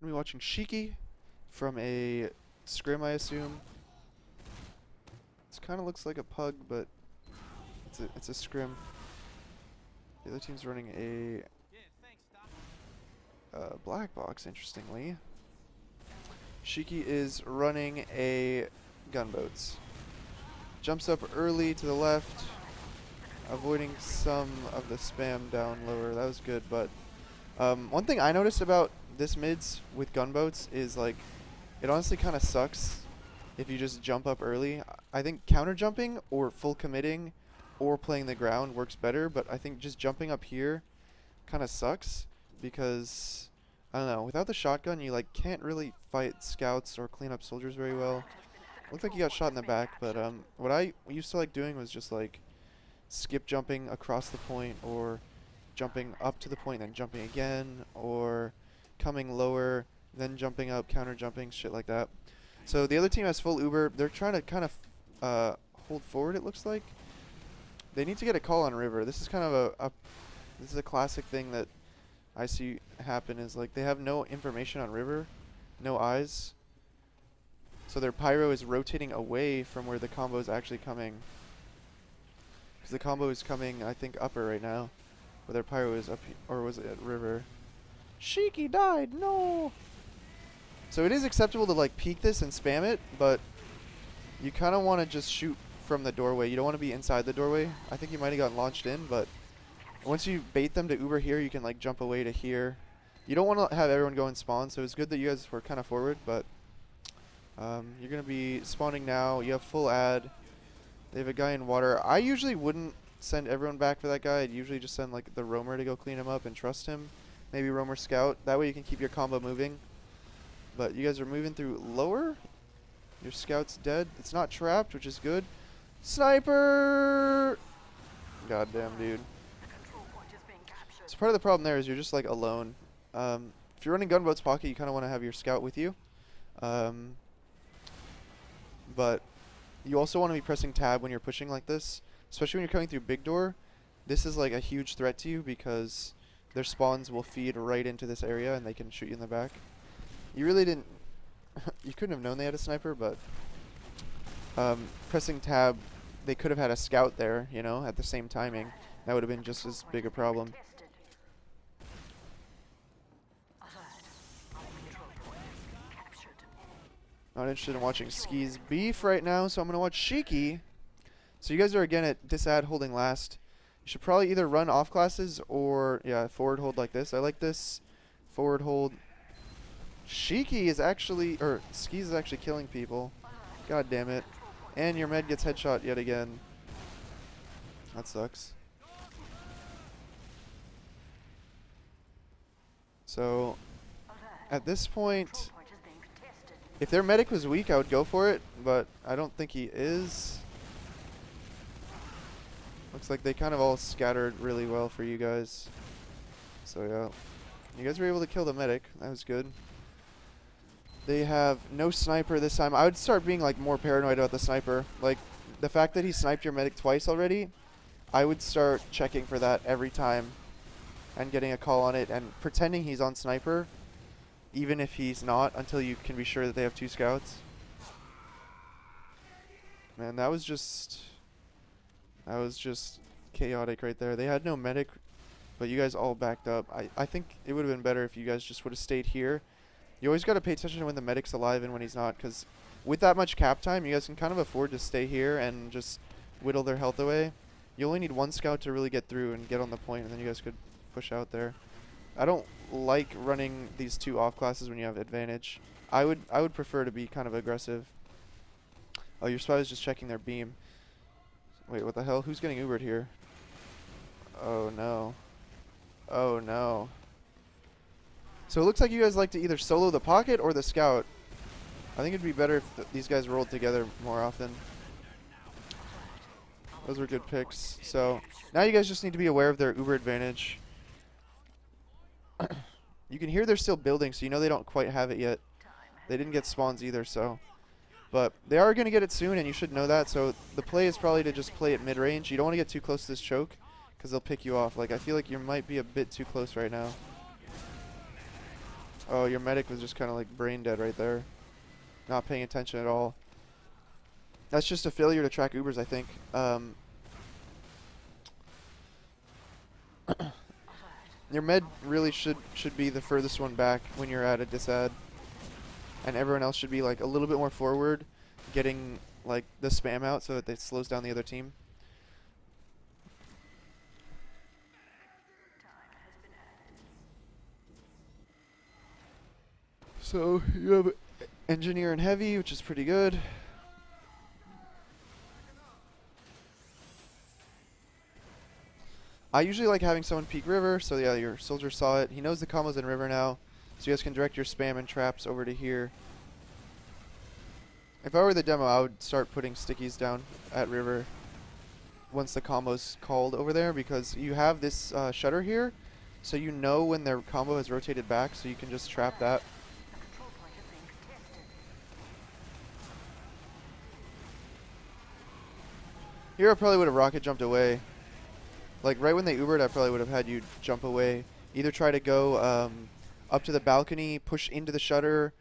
We're gonna be watching Shiki from a scrim, I assume. It kind of looks like a pug, but it's a scrim. The other team's running a black box, interestingly. Shiki is running a gunboats. Jumps up early to the left, avoiding some of the spam down lower. That was good, but one thing I noticed about this mids with gunboats is like it honestly kind of sucks if you just jump up early. I think counter jumping or full committing or playing the ground works better, but I think just jumping up here kind of sucks because I don't know, without the shotgun you like can't really fight scouts or clean up soldiers very well. Looked like you got shot in the back, but what I used to like doing was just like skip jumping across the point or jumping up to the point then jumping again, or coming lower then jumping up, counter jumping, shit like that. So the other team has full Uber. They're trying to kind of hold forward, it looks like. They need to get a call on river. This is kind of this is a classic thing that I see happen, is like they have no information on river, no eyes. So their pyro is rotating away from where the combo is actually coming. Because the combo is coming, I think, upper right now. But their pyro is up, or was it at river? Shiki died, no! So it is acceptable to like peek this and spam it, but you kind of want to just shoot from the doorway. You don't want to be inside the doorway. I think you might have gotten launched in, but once you bait them to Uber here, you can like jump away to here. You don't want to have everyone go and spawn, so it's good that you guys were kind of forward, but you're going to be spawning now. You have full ad. They have a guy in water. I usually wouldn't send everyone back for that guy. I'd usually just send like the roamer to go clean him up and trust him. Maybe roamer scout. That way you can keep your combo moving. But you guys are moving through lower. Your scout's dead. It's not trapped, which is good. Sniper! Goddamn, dude. So part of the problem there is you're just like alone. If you're running gunboat's pocket, you kind of want to have your scout with you. But you also want to be pressing tab when you're pushing like this, especially when you're coming through big door. This is like a huge threat to you because their spawns will feed right into this area and they can shoot you in the back. You really didn't you couldn't have known they had a sniper, but pressing tab, they could have had a scout there, you know, at the same timing. That would have been just as big a problem. Not interested in watching Ski's beef right now, so I'm going to watch Shiki. So you guys are again at disad holding last. You should probably either run off classes or, yeah, forward hold like this. I like this. Forward hold. Shiki is actually, or Ski's is actually killing people. God damn it. And your med gets headshot yet again. That sucks. So, at this point, if their medic was weak, I would go for it, but I don't think he is. Looks like they kind of all scattered really well for you guys. So yeah, you guys were able to kill the medic. That was good. They have no sniper this time. I would start being like more paranoid about the sniper. Like the fact that he sniped your medic twice already, I would start checking for that every time and getting a call on it and pretending he's on sniper, even if he's not, until you can be sure that they have two scouts. Man, that was just chaotic right there. They had no medic, but you guys all backed up. I think it would have been better if you guys just would have stayed here. You always got to pay attention to when the medic's alive and when he's not, because with that much cap time, you guys can kind of afford to stay here and just whittle their health away. You only need one scout to really get through and get on the point, and then you guys could push out there. I don't like running these two off classes when you have advantage. I would prefer to be kind of aggressive. Oh, your spy is just checking their beam. Wait, what the hell? Who's getting Ubered here? Oh no. Oh no. So it looks like you guys like to either solo the pocket or the scout. I think it'd be better if these guys rolled together more often. Those were good picks. So now you guys just need to be aware of their Uber advantage. You can hear they're still building, so you know they don't quite have it yet. They didn't get spawns either, so. But they are going to get it soon, and you should know that. So the play is probably to just play it mid-range. You don't want to get too close to this choke, because they'll pick you off. Like, I feel like you might be a bit too close right now. Oh, your medic was just kind of like brain dead right there. Not paying attention at all. That's just a failure to track Ubers, I think. Your med really should be the furthest one back when you're at a disad. And everyone else should be like a little bit more forward, getting like the spam out so that it slows down the other team. So you have engineer and heavy, which is pretty good. I usually like having someone peek river, so yeah, your soldier saw it. He knows the combo's in river now, so you guys can direct your spam and traps over to here. If I were the demo, I would start putting stickies down at river once the combo's called over there, because you have this shutter here, so you know when their combo has rotated back, so you can just trap that. Here I probably would have rocket jumped away. Like right when they Ubered, I probably would have had you jump away. Either try to go up to the balcony, push into the shutter,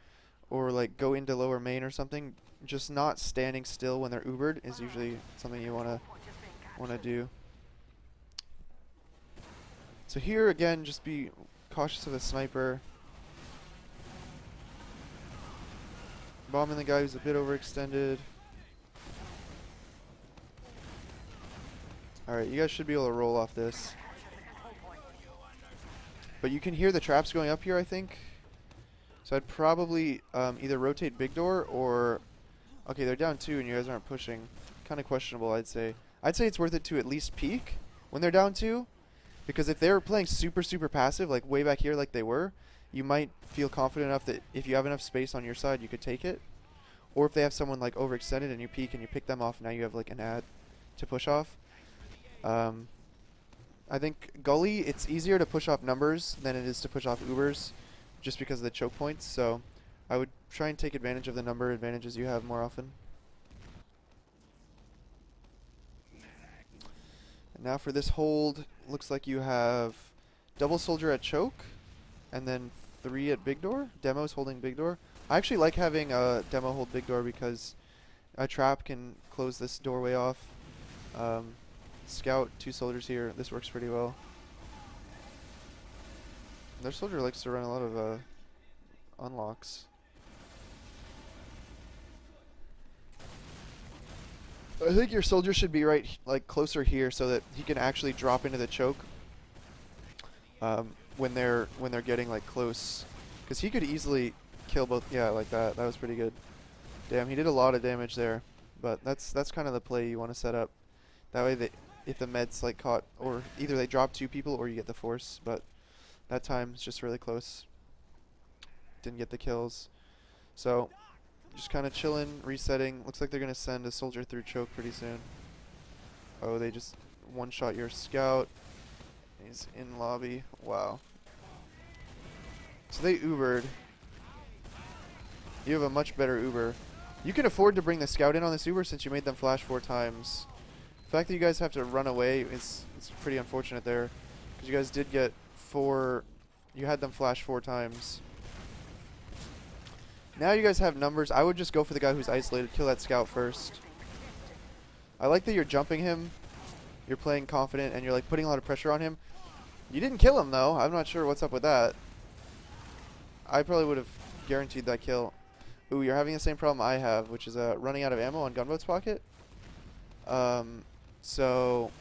or like go into lower main or something. Just not standing still when they're Ubered is usually something you wanna do. So here again, just be cautious of a sniper. Bombing the guy who's a bit overextended. Alright, you guys should be able to roll off this. But you can hear the traps going up here, I think. So I'd probably either rotate big door or... Okay, they're down 2 and you guys aren't pushing. Kind of questionable, I'd say. I'd say it's worth it to at least peek when they're down 2. Because if they're playing super, super passive, like way back here like they were, you might feel confident enough that if you have enough space on your side, you could take it. Or if they have someone like overextended and you peek and you pick them off, now you have like an ad to push off. I think Gully, it's easier to push off numbers than it is to push off Ubers, just because of the choke points, so I would try and take advantage of the number advantages you have more often. And now for this hold, looks like you have double soldier at choke, and then 3 at big door. Demo's holding big door. I actually like having a demo hold big door because a trap can close this doorway off. Scout, 2 soldiers here. This works pretty well. Their soldier likes to run a lot of unlocks. I think your soldier should be right, like closer here, so that he can actually drop into the choke when they're getting like close, because he could easily kill both. Yeah, like that. That was pretty good. Damn, he did a lot of damage there, but that's kind of the play you want to set up. That way they. If the med's like caught, or either they drop 2 people or you get the force, but that time it's just really close. Didn't get the kills. So just kind of chilling, resetting. Looks like they're going to send a soldier through choke pretty soon. Oh, they just one-shot your scout. He's in lobby. Wow. So they Ubered. You have a much better Uber. You can afford to bring the scout in on this Uber since you made them flash 4 times. The fact that you guys have to run away is pretty unfortunate there, because you guys did get 4. You had them flash 4 times. Now you guys have numbers. I would just go for the guy who's isolated. Kill that scout first. I like that you're jumping him. You're playing confident and you're like putting a lot of pressure on him. You didn't kill him though. I'm not sure what's up with that. I probably would have guaranteed that kill. Ooh, you're having the same problem I have, which is running out of ammo on Gunboat's pocket. So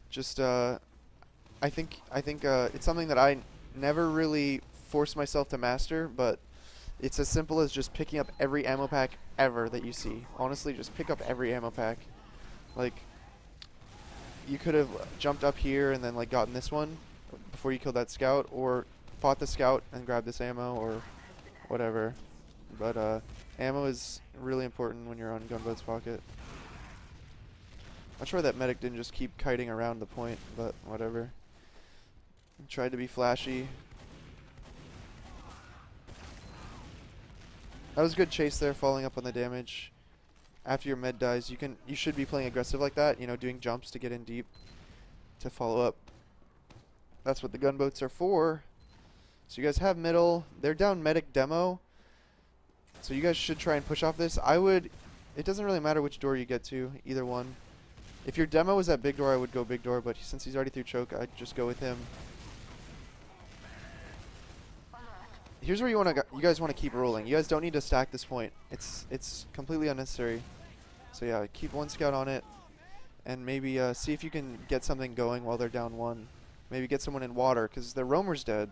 just I think it's something that I never really force myself to master, but it's as simple as just picking up every ammo pack ever that you see. Honestly, just pick up every ammo pack. Like, you could have jumped up here and then like gotten this one before you killed that scout, or fought the scout and grabbed this ammo, or whatever. But ammo is really important when you're on Gunboat's pocket. Not sure that medic didn't just keep kiting around the point, but whatever. Tried to be flashy. That was a good chase there, following up on the damage. After your med dies, you should be playing aggressive like that, you know, doing jumps to get in deep to follow up. That's what the gunboats are for. So you guys have middle. They're down medic demo. So you guys should try and push off this. It doesn't really matter which door you get to, either one. If your demo was at big door, I would go big door, but since he's already through choke, I'd just go with him. Here's where you guys want to keep rolling. You guys don't need to stack this point. It's completely unnecessary. So yeah, keep one scout on it, and maybe see if you can get something going while they're down one. Maybe get someone in water, because their roamer's dead.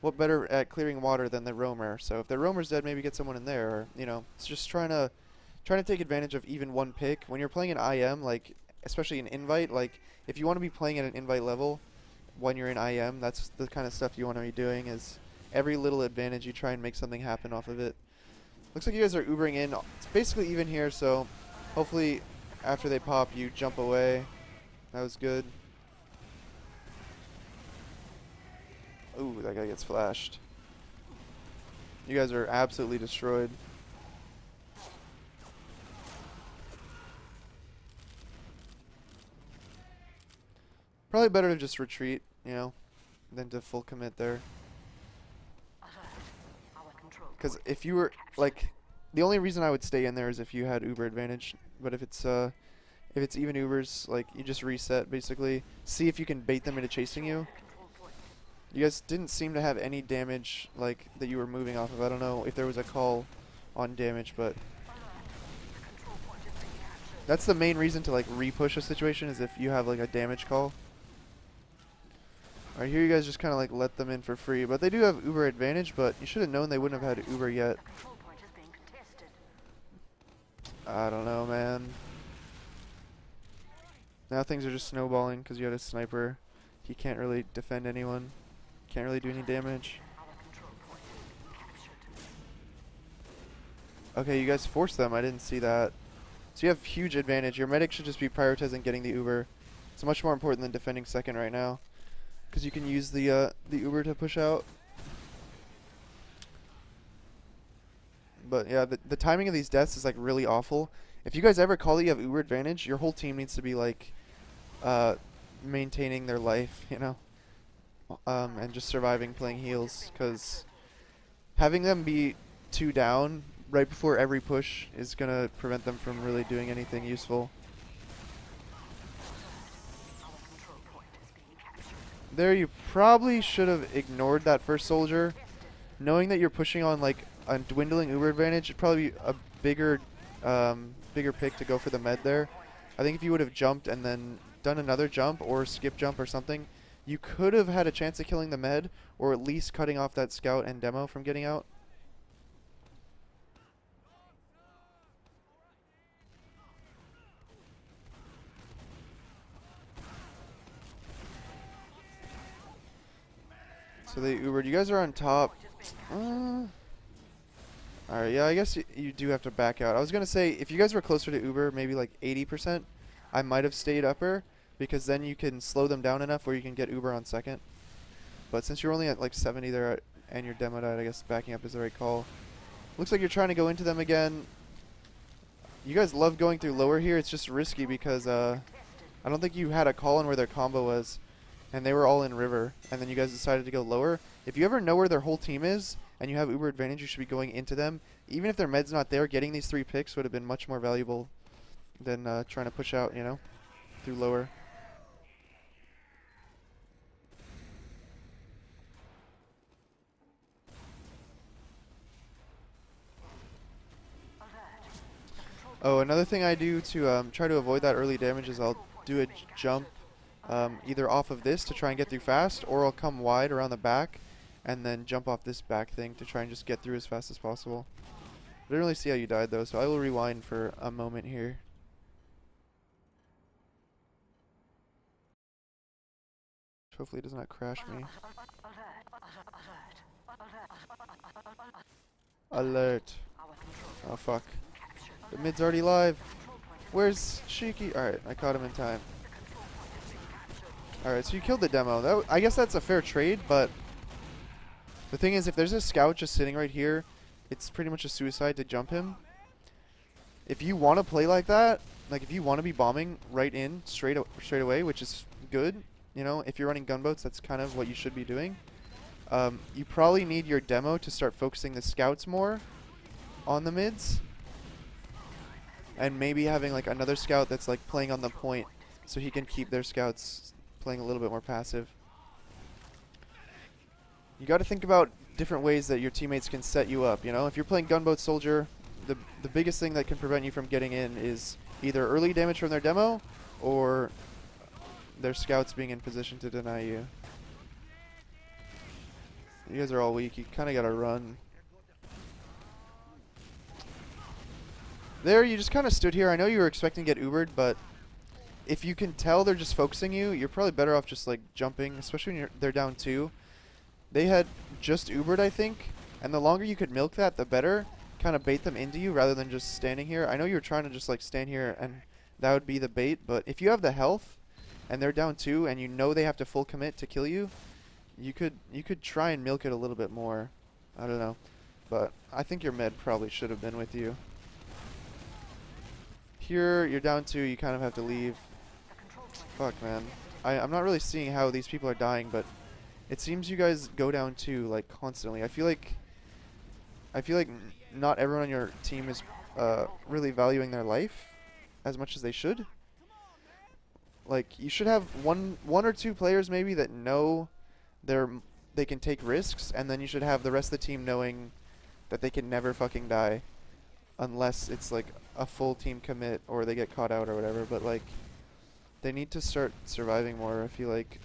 What better at clearing water than the roamer? So if their roamer's dead, maybe get someone in there. Or, you know, it's just trying to take advantage of even one pick. When you're playing an IM, like especially an invite, like if you want to be playing at an invite level when you're in IM, that's the kind of stuff you want to be doing. Is every little advantage you try and make something happen off of it. Looks like you guys are Ubering in. It's basically even here, so hopefully after they pop, you jump away. That was good. Ooh, that guy gets flashed. You guys are absolutely destroyed. Probably better to just retreat, you know, than to full commit there. Because if you were, like, the only reason I would stay in there is if you had Uber advantage. But if it's even Ubers, like, you just reset, basically. See if you can bait them into chasing you. You guys didn't seem to have any damage, like, that you were moving off of. I don't know if there was a call on damage, but that's the main reason to, like, re-push a situation, is if you have, like, a damage call. Alright, here you guys just kind of, like, let them in for free. But they do have Uber advantage, but you should have known they wouldn't have had Uber yet. I don't know, man. Now things are just snowballing because you had a sniper. He can't really defend anyone. Can't really do any damage. Okay, you guys forced them. I didn't see that. So you have huge advantage. Your medic should just be prioritizing getting the Uber. It's much more important than defending second right now, because you can use the Uber to push out. But yeah, the timing of these deaths is like really awful. If you guys ever call that you have Uber advantage, your whole team needs to be like maintaining their life, you know, and just surviving playing heals, because having them be 2 down right before every push is gonna prevent them from really doing anything useful. There, you probably should have ignored that first soldier. Knowing that you're pushing on like a dwindling Uber advantage, it'd probably be a bigger pick to go for the med there. I think if you would have jumped and then done another jump or skip jump or something, you could have had a chance of killing the med, or at least cutting off that scout and demo from getting out. So they Ubered. You guys are on top. Alright, yeah, I guess you do have to back out. I was going to say, if you guys were closer to Uber, maybe like 80%, I might have stayed upper, because then you can slow them down enough where you can get Uber on second. But since you're only at like 70 there and your demo died, I guess backing up is the right call. Looks like you're trying to go into them again. You guys love going through lower here. It's just risky because I don't think you had a call on where their combo was, and they were all in river, and then you guys decided to go lower. If you ever know where their whole team is and you have Uber advantage, you should be going into them. Even if their med's not there, getting these 3 picks would have been much more valuable than trying to push out, you know, through lower. Oh, another thing I do to try to avoid that early damage is I'll do a jump either off of this to try and get through fast, or I'll come wide around the back and then jump off this back thing to try and just get through as fast as possible. I didn't really see how you died though, so I will rewind for a moment here. Hopefully it does not crash me. Alert. Oh fuck. The mid's already live. Where's Shiki? Alright, I caught him in time. Alright, so you killed the demo. I guess that's a fair trade, but the thing is, if there's a scout just sitting right here, it's pretty much a suicide to jump him. If you want to play like that, like if you want to be bombing right in straight away, which is good, you know, if you're running gunboats, that's kind of what you should be doing. You probably need your demo to start focusing the scouts more on the mids. And maybe having like another scout that's like playing on the point so he can keep their scouts playing a little bit more passive. You got to think about different ways that your teammates can set you up, you know? If you're playing gunboat soldier, the biggest thing that can prevent you from getting in is either early damage from their demo or their scouts being in position to deny you. You guys are all weak. You kind of got to run. There, you just kind of stood here. I know you were expecting to get Ubered, but if you can tell they're just focusing you, you're probably better off just like jumping, especially when they're down 2. They had just Ubered, I think, and the longer you could milk that, the better. Kind of bait them into you rather than just standing here. I know you were trying to just like stand here and that would be the bait, but if you have the health and they're down 2 and you know they have to full commit to kill you, you could try and milk it a little bit more. I don't know, but I think your med probably should have been with you. Here, you're down 2, you kind of have to leave. Fuck, man. I'm not really seeing how these people are dying, but it seems you guys go down 2 like constantly. I feel like not everyone on your team is really valuing their life as much as they should. Like, you should have one or two players maybe that know they can take risks, and then you should have the rest of the team knowing that they can never fucking die unless it's like a full team commit or they get caught out or whatever. But like, they need to start surviving more. I feel like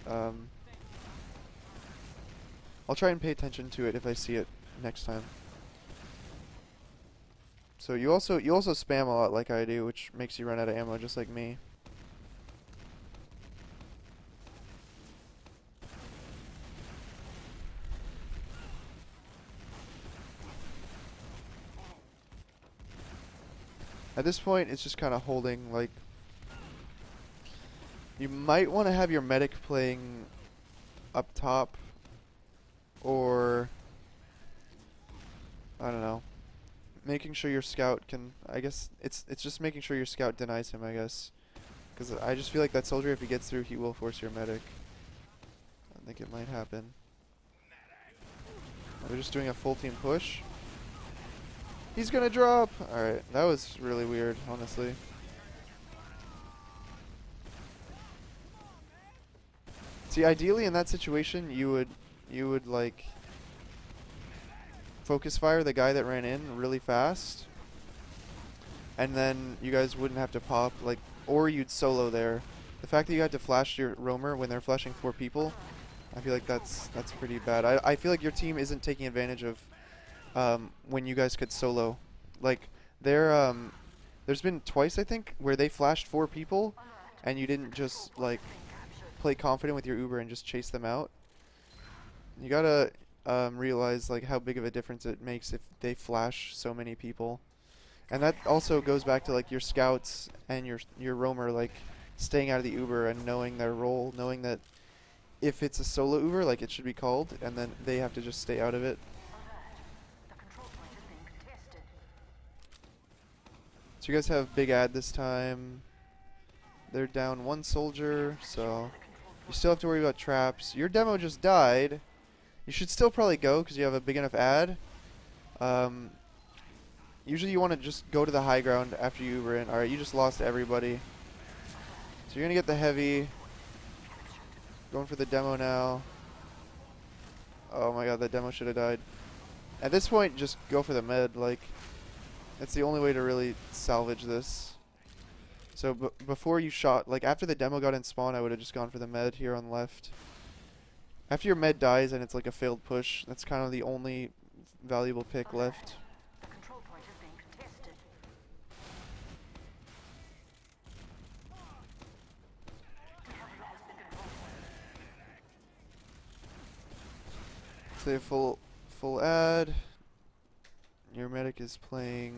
I'll try and pay attention to it if I see it next time. So you also spam a lot like I do, which makes you run out of ammo just like me. At this point, it's just kind of holding, like, you might want to have your medic playing up top, or, I don't know, making sure your scout can, I guess, it's just making sure your scout denies him, I guess, because I just feel like that soldier, if he gets through, he will force your medic. I think it might happen. We're just doing a full team push. He's gonna drop! Alright, that was really weird, honestly. See, ideally in that situation, you would like focus fire the guy that ran in really fast, and then you guys wouldn't have to pop, like, or you'd solo there. The fact that you had to flash your roamer when they're flashing 4 people, I feel like that's pretty bad. I feel like your team isn't taking advantage of when you guys could solo. Like, there's been twice, I think, where they flashed 4 people and you didn't just like play confident with your Uber and just chase them out. You gotta realize like how big of a difference it makes if they flash so many people. And that also goes back to like your scouts and your roamer like staying out of the Uber and knowing their role, knowing that if it's a solo Uber, like it should be called, and then they have to just stay out of it. So you guys have big ad this time. They're down 1 soldier, so you still have to worry about traps. Your demo just died. You should still probably go because you have a big enough ad. Usually you want to just go to the high ground after you Uber in. Alright, you just lost everybody. So you're going to get the heavy. Going for the demo now. Oh my god, that demo should have died. At this point, just go for the med. Like, that's the only way to really salvage this. So before you shot, like after the demo got in spawn, I would have just gone for the med here on the left. After your med dies and it's like a failed push, that's kind of the only valuable pick left. So they have full ad. Your medic is playing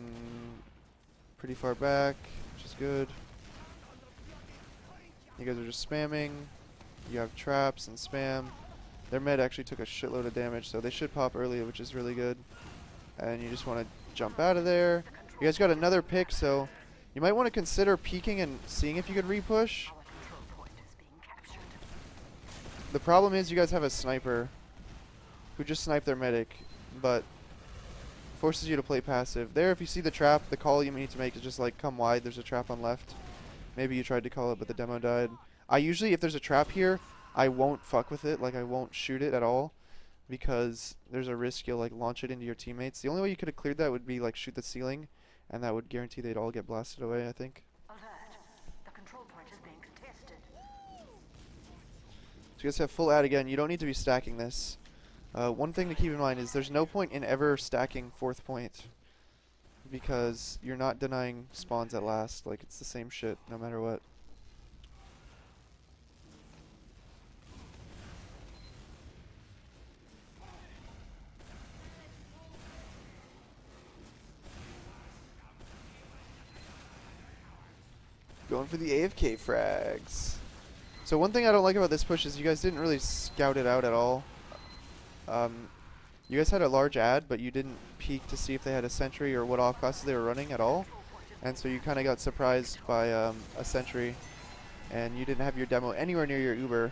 pretty far back, which is good. You guys are just spamming. You have traps and spam. Their med actually took a shitload of damage, so they should pop early, which is really good. And you just want to jump out of there. You guys got another pick, so you might want to consider peeking and seeing if you could repush. The problem is you guys have a sniper. who just snipe their medic, but forces you to play passive. There, if you see the trap, the call you need to make is just like, come wide, there's a trap on left. Maybe you tried to call it, but the demo died. I usually, if there's a trap here, I won't fuck with it, like I won't shoot it at all, because there's a risk you'll like launch it into your teammates. The only way you could have cleared that would be like shoot the ceiling, and that would guarantee they'd all get blasted away, I think. Alert. The control point is being contested. So you guys have full ad again. You don't need to be stacking this. One thing to keep in mind is there's no point in ever stacking 4th point, because you're not denying spawns at last. Like, it's the same shit no matter what. Going for the AFK frags. So one thing I don't like about this push is you guys didn't really scout it out at all. You guys had a large ad, but you didn't peek to see if they had a sentry or what off classes they were running at all. And so you kind of got surprised by a sentry, and you didn't have your demo anywhere near your Uber.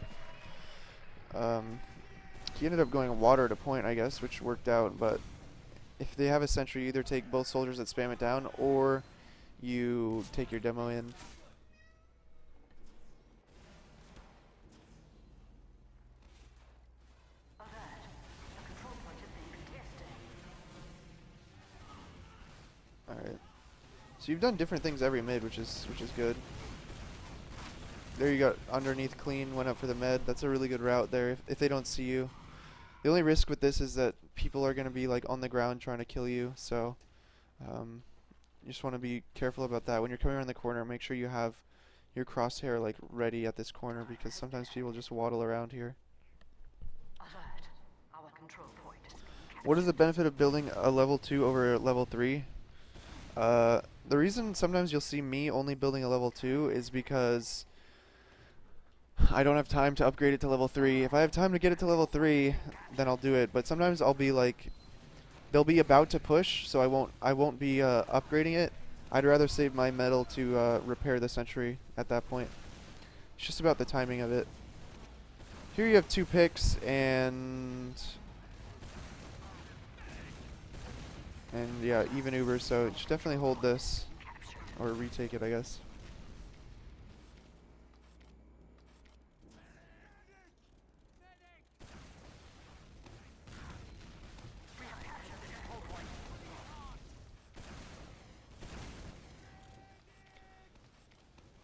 He ended up going water to point, I guess, which worked out. But if they have a sentry, you either take both soldiers that spam it down, or you take your demo in. Alright. So you've done different things every mid, which is good. There you got underneath clean, went up for the med. That's a really good route there if they don't see you. The only risk with this is that people are going to be like on the ground trying to kill you, so you just want to be careful about that. When you're coming around the corner, make sure you have your crosshair like ready at this corner, because sometimes people just waddle around here. Alert. Our control point. What is the benefit of building a level 2 over a level 3? The reason sometimes you'll see me only building a level 2 is because I don't have time to upgrade it to level 3. If I have time to get it to level 3, then I'll do it. But sometimes I'll be like, they'll be about to push, so I won't be upgrading it. I'd rather save my metal to repair the sentry at that point. It's just about the timing of it. Here you have 2 picks and yeah, even Uber, so you should definitely hold this, or retake it, I guess.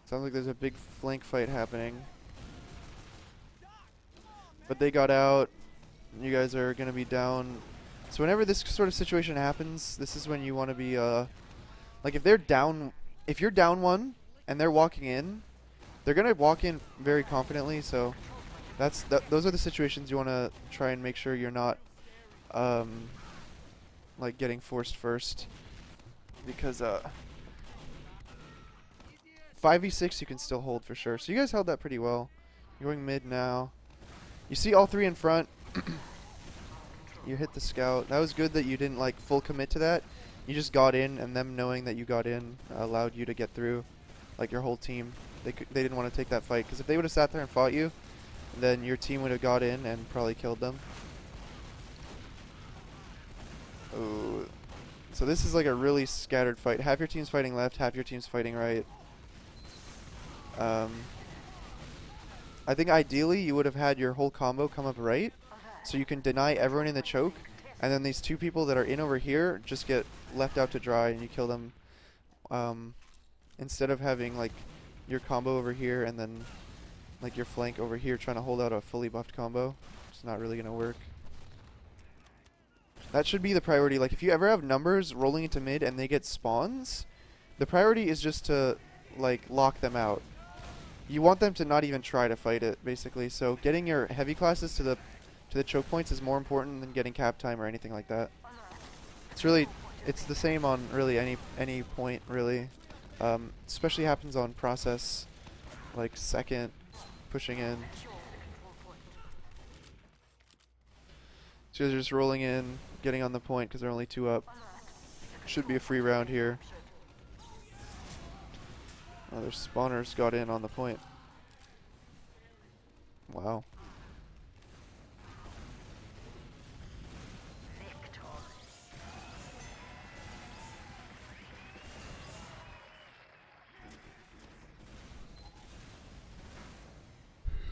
Sounds like there's a big flank fight happening. But they got out. You guys are going to be down. So whenever this sort of situation happens, this is when you want to be, like if they're down, if you're down 1 and they're walking in, they're going to walk in very confidently, so those are the situations you want to try and make sure you're not, like getting forced first, because, 5v6 you can still hold for sure. So you guys held that pretty well. You're going mid now. You see all 3 in front. You hit the scout. That was good that you didn't like full commit to that. You just got in, and them knowing that you got in allowed you to get through, like your whole team. They didn't want to take that fight, because if they would have sat there and fought you, then your team would have got in and probably killed them. Ooh. So this is like a really scattered fight. Half your team's fighting left, half your team's fighting right. I think ideally you would have had your whole combo come up right, so you can deny everyone in the choke, and then these 2 people that are in over here just get left out to dry and you kill them, instead of having like your combo over here and then like your flank over here trying to hold out a fully buffed combo. It's not really gonna work. That should be the priority. Like if you ever have numbers rolling into mid and they get spawns, the priority is just to like lock them out. You want them to not even try to fight it, basically. So getting your heavy classes to the choke points is more important than getting cap time or anything like that. It's the same on really any point, really. Especially happens on process, like second, pushing in. So you guys are just rolling in, getting on the point because they're only 2 up. Should be a free round here. Oh, their spawners got in on the point. Wow.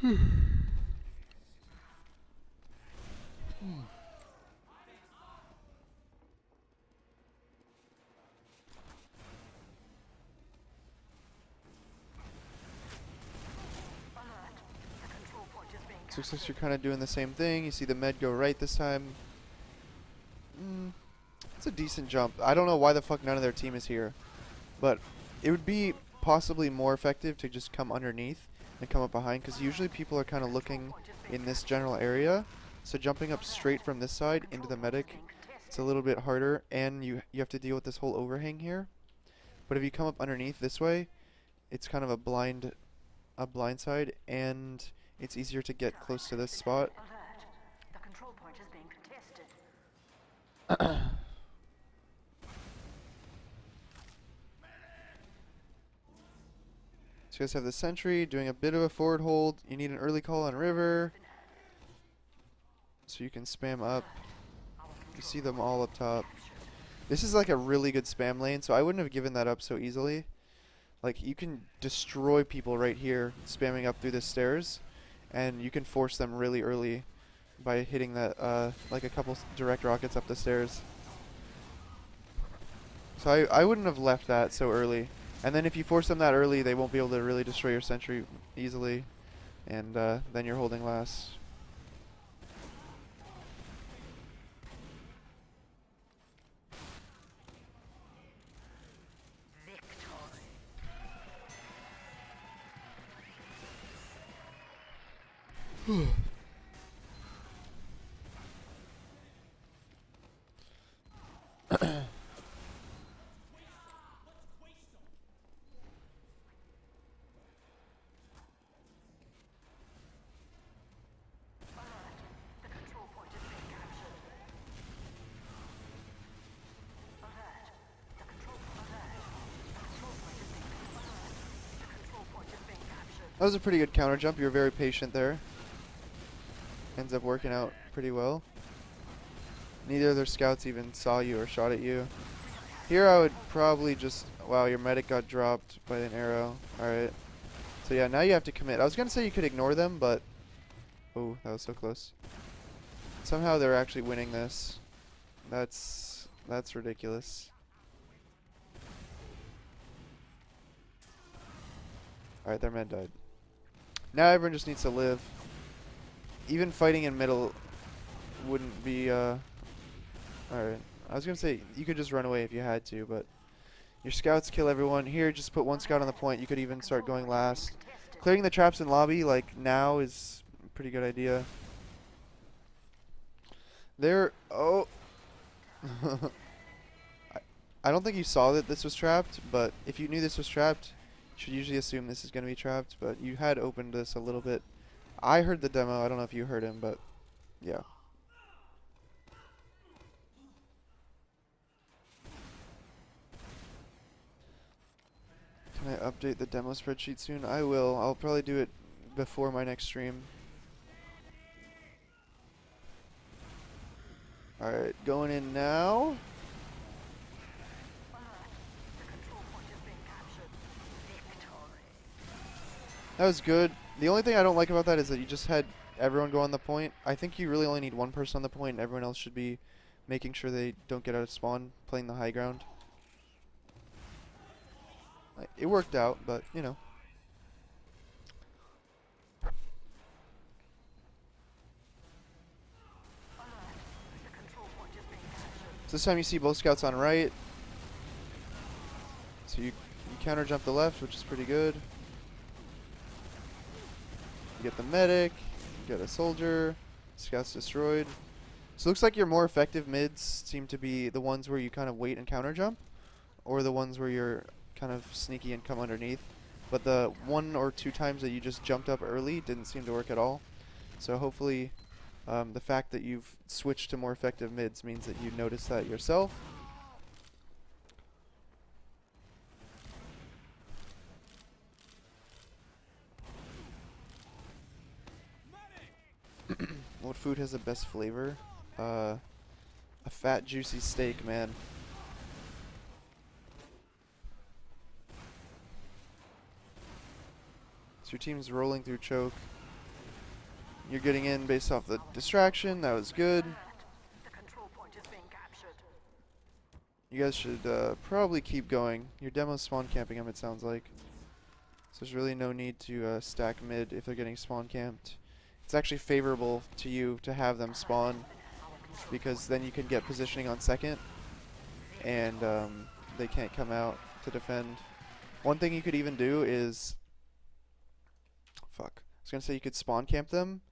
So looks like you're kind of doing the same thing. You see the med go right this time. It's a decent jump. I don't know why the fuck none of their team is here, but it would be possibly more effective to just come underneath and come up behind, because usually people are kind of looking in this general area. So jumping up straight from this side into the medic, it's a little bit harder, and you have to deal with this whole overhang here. But if you come up underneath this way, it's kind of a blind side, and it's easier to get close to this spot. The control point is being contested. So you guys have the sentry doing a bit of a forward hold. You need an early call on river, so you can spam up. You see them all up top. This is like a really good spam lane, so I wouldn't have given that up so easily. Like, you can destroy people right here spamming up through the stairs, and you can force them really early by hitting that like a couple direct rockets up the stairs. So I wouldn't have left that so early. And then if you force them that early, they won't be able to really destroy your sentry easily, and then you're holding last. That was a pretty good counter jump. You were very patient there. Ends up working out pretty well. Neither of their scouts even saw you or shot at you. Here I would probably just... Wow, your medic got dropped by an arrow. Alright. So yeah, now you have to commit. I was going to say you could ignore them, but... Oh, that was so close. Somehow they're actually winning this. That's ridiculous. Alright, their med died. Now everyone just needs to live. Even fighting in middle wouldn't be, Alright. I was gonna say, you could just run away if you had to, but... Your scouts kill everyone. Here, just put one scout on the point. You could even start going last. Clearing the traps in lobby, like, now is a pretty good idea. There... Oh! I don't think you saw that this was trapped, but if you knew this was trapped... Should usually assume this is going to be trapped, but you had opened this a little bit. I heard the demo. I don't know if you heard him, but yeah. Can I update the demo spreadsheet soon? I will. I'll probably do it before my next stream. Alright, going in now. That was good. The only thing I don't like about that is that you just had everyone go on the point. I think you really only need one person on the point, and everyone else should be making sure they don't get out of spawn, playing the high ground. It worked out, but, you know. So this time you see both scouts on right. So you counter jump the left, which is pretty good. You get the medic, you get a soldier, scouts destroyed. So it looks like your more effective mids seem to be the ones where you kind of wait and counter jump, or the ones where you're kind of sneaky and come underneath. But the 1 or 2 times that you just jumped up early didn't seem to work at all. So hopefully the fact that you've switched to more effective mids means that you notice that yourself. What food has the best flavor? A fat, juicy steak, man. So your team's rolling through choke. You're getting in based off the distraction. That was good. The control point is being captured. You guys should probably keep going. Your demo's spawn camping them, it sounds like. So there's really no need to stack mid if they're getting spawn camped. It's actually favorable to you to have them spawn, because then you can get positioning on second, and they can't come out to defend. One thing you could even do is, fuck, I was gonna say you could spawn camp them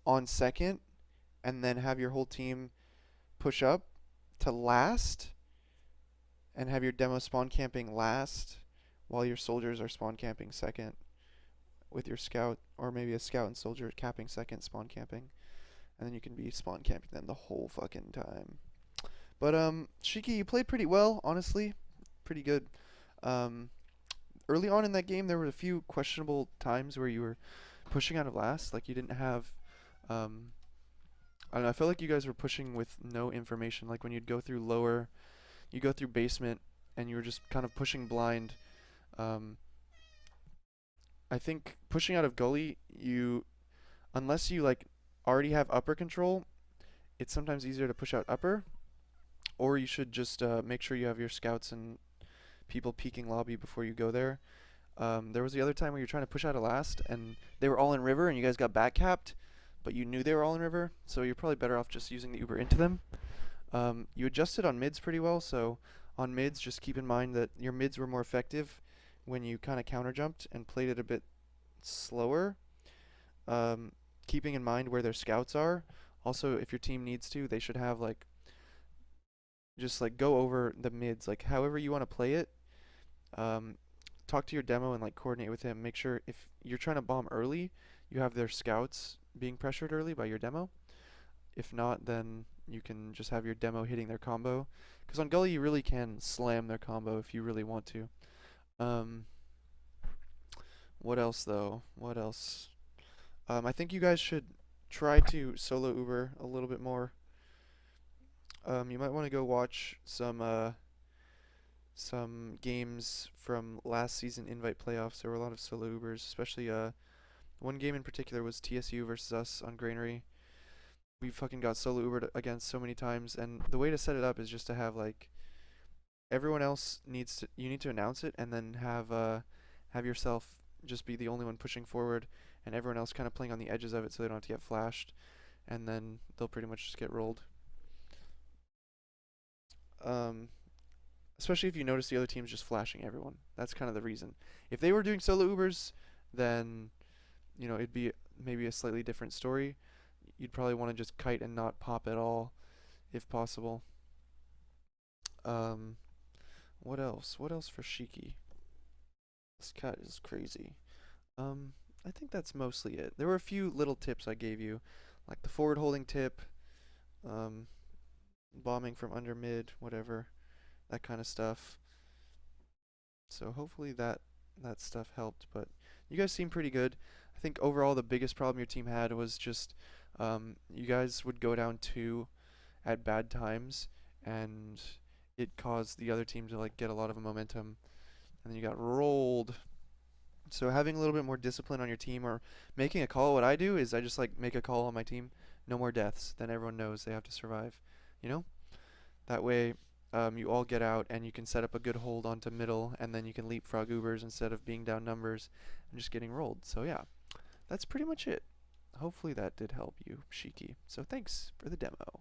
on second, and then have your whole team push up to last, and have your demo spawn camping last, while your soldiers are spawn camping second, with your scout, or maybe a scout and soldier capping second, spawn camping, and then you can be spawn camping them the whole fucking time. But Shiki, you played pretty well, honestly, pretty good. Early on in that game, there were a few questionable times where you were pushing out of last, like you didn't have, I don't know, I felt like you guys were pushing with no information, like when you'd go through lower, you go through basement, and you were just kind of pushing blind. I think pushing out of gully, unless you like already have upper control, it's sometimes easier to push out upper, or you should just make sure you have your scouts and people peeking lobby before you go there. There was the other time where you're trying to push out of last, and they were all in river, and you guys got back capped, but you knew they were all in river, so you're probably better off just using the Uber into them. You adjusted on mids pretty well, so on mids, just keep in mind that your mids were more effective when you kind of counter jumped and played it a bit slower, keeping in mind where their scouts are. Also, if your team needs to, they should have like, just like go over the mids, like however you want to play it. Talk to your demo and like coordinate with him. Make sure if you're trying to bomb early, you have their scouts being pressured early by your demo. If not, then you can just have your demo hitting their combo, because on gully you really can slam their combo if you really want to. What else though? What else? I think you guys should try to solo Uber a little bit more. You might want to go watch some games from last season invite playoffs. There were a lot of solo Ubers, especially one game in particular was TSU versus us on Granary. We fucking got solo Ubered against so many times, and the way to set it up is just to have like everyone else you need to announce it, and then have yourself just be the only one pushing forward, and everyone else kind of playing on the edges of it so they don't have to get flashed, and then they'll pretty much just get rolled. Especially if you notice the other team's just flashing everyone. That's kind of the reason. If they were doing solo Ubers, then it'd be maybe a slightly different story. You'd probably want to just kite and not pop at all, if possible. What else? What else for Shiki? This cat is crazy. I think that's mostly it. There were a few little tips I gave you, like the forward holding tip, bombing from under mid, whatever, that kind of stuff. So hopefully that stuff helped, but you guys seem pretty good. I think overall the biggest problem your team had was just you guys would go down 2 at bad times, and it caused the other team to like get a lot of momentum, and then you got rolled. So having a little bit more discipline on your team, or making a call, what I do is I just like make a call on my team, no more deaths, then everyone knows they have to survive, that way you all get out and you can set up a good hold onto middle, and then you can leapfrog Ubers instead of being down numbers and just getting rolled. So yeah, that's pretty much it. Hopefully that did help you, Shiki. So thanks for the demo.